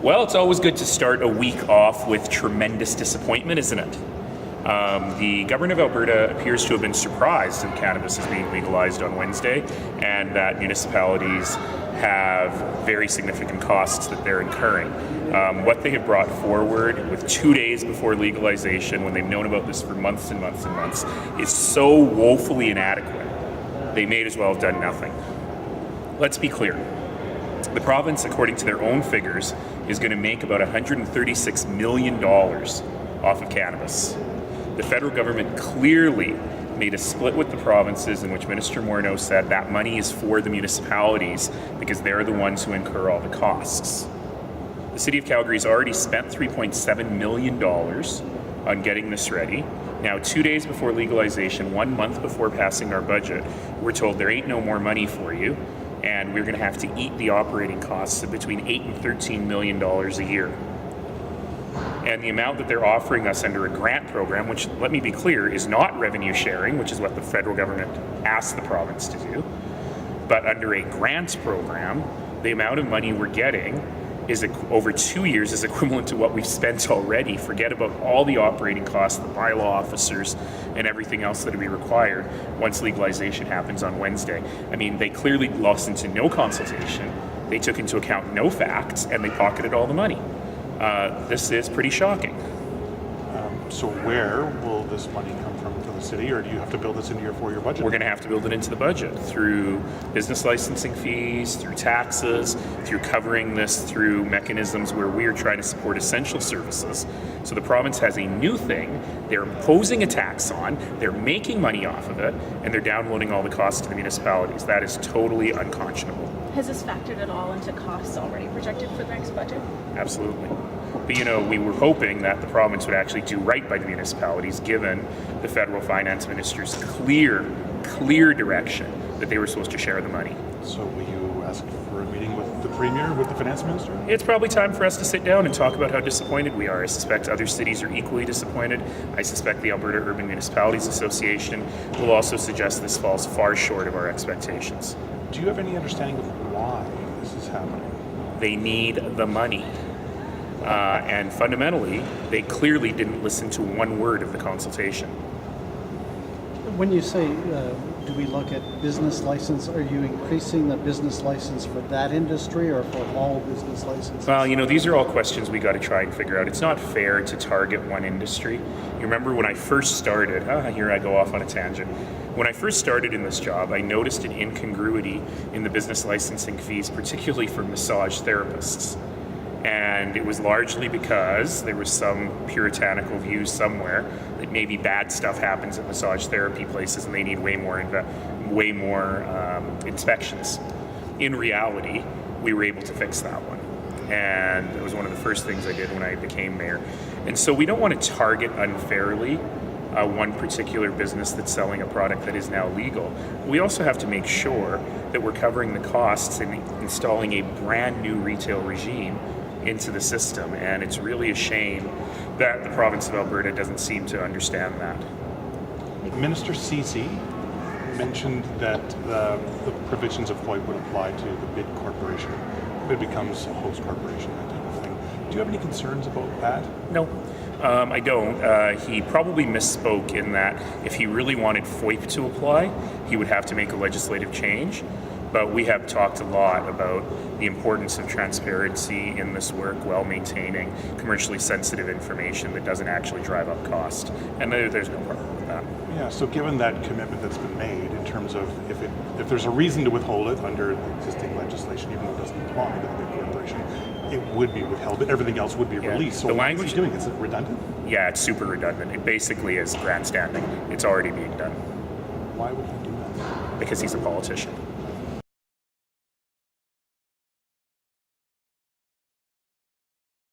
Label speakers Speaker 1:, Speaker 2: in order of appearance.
Speaker 1: Well, it's always good to start a week off with tremendous disappointment, isn't it? The government of Alberta appears to have been surprised that cannabis is being legalized on Wednesday, and that municipalities have very significant costs that they're incurring. What they have brought forward with 2 days before legalization, when they've known about this for months and months and months, is so woefully inadequate. They may as well have done nothing. Let's be clear. The province, according to their own figures, is going to make about $136 million off of cannabis. The federal government clearly made a split with the provinces in which Minister Morneau said that money is for the municipalities because they're the ones who incur all the costs. The City of Calgary has already spent $3.7 million on getting this ready. Now, 2 days before legalization, 1 month before passing our budget, we're told there ain't no more money for you, and we're going to have to eat the operating costs of between $8 and $13 million a year. And the amount that they're offering us under a grant program, which, let me be clear, is not revenue sharing, which is what the federal government asked the province to do, but under a grant program, the amount of money we're getting is over 2 years is equivalent to what we've spent already. Forget about all the operating costs, the bylaw officers, and everything else that will be required once legalization happens on Wednesday. I mean, they clearly listened to no consultation, they took into account no facts, and they pocketed all the money. This is pretty shocking.
Speaker 2: So where will this money come from to the city, or do you have to build this into your 4-year budget?
Speaker 1: We're going to have to build it into the budget through business licensing fees, through taxes, through covering this through mechanisms where we are trying to support essential services. So the province has a new thing they're imposing a tax on, they're making money off of it, and they're downloading all the costs to the municipalities. That is totally unconscionable.
Speaker 3: Has this factored at all into costs already projected for the next budget?
Speaker 1: Absolutely. But we were hoping that the province would actually do right by the municipalities, given the federal finance minister's clear direction that they were supposed to share the money.
Speaker 2: So will you ask for a meeting with the Premier, with the Finance Minister?
Speaker 1: It's probably time for us to sit down and talk about how disappointed we are. I suspect other cities are equally disappointed. I suspect the Alberta Urban Municipalities Association will also suggest this falls far short of our expectations.
Speaker 2: Do you have any understanding of why this is happening?
Speaker 1: They need the money. And fundamentally, they clearly didn't listen to one word of the consultation.
Speaker 4: When you say, do we look at business license, are you increasing the business license for that industry or for all business licenses?
Speaker 1: Well, these are all questions we got to try and figure out. It's not fair to target one industry. You remember when I first started, here I go off on a tangent. When I first started in this job, I noticed an incongruity in the business licensing fees, particularly for massage therapists. And it was largely because there was some puritanical view somewhere that maybe bad stuff happens at massage therapy places and they need way more inspections. In reality, we were able to fix that one. And it was one of the first things I did when I became mayor. And so we don't want to target unfairly one particular business that's selling a product that is now legal. We also have to make sure that we're covering the costs in installing a brand new retail regime into the system, and it's really a shame that the province of Alberta doesn't seem to understand that.
Speaker 2: Minister Ceci mentioned that the provisions of FOIP would apply to the bid corporation if it becomes a host corporation, that type of thing. Do you have any concerns about that?
Speaker 1: No, I don't. He probably misspoke in that if he really wanted FOIP to apply, he would have to make a legislative change. But we have talked a lot about the importance of transparency in this work while maintaining commercially sensitive information that doesn't actually drive up cost. And there's no problem with that.
Speaker 2: Yeah, so given that commitment that's been made in terms of if there's a reason to withhold it under the existing legislation, even though it doesn't apply to the big corporation, it would be withheld, but everything else would be released. So
Speaker 1: the
Speaker 2: what
Speaker 1: language
Speaker 2: is he doing? Is it redundant?
Speaker 1: Yeah, it's super redundant. It basically is grandstanding. It's already being done.
Speaker 2: Why would he do that?
Speaker 1: Because he's a politician.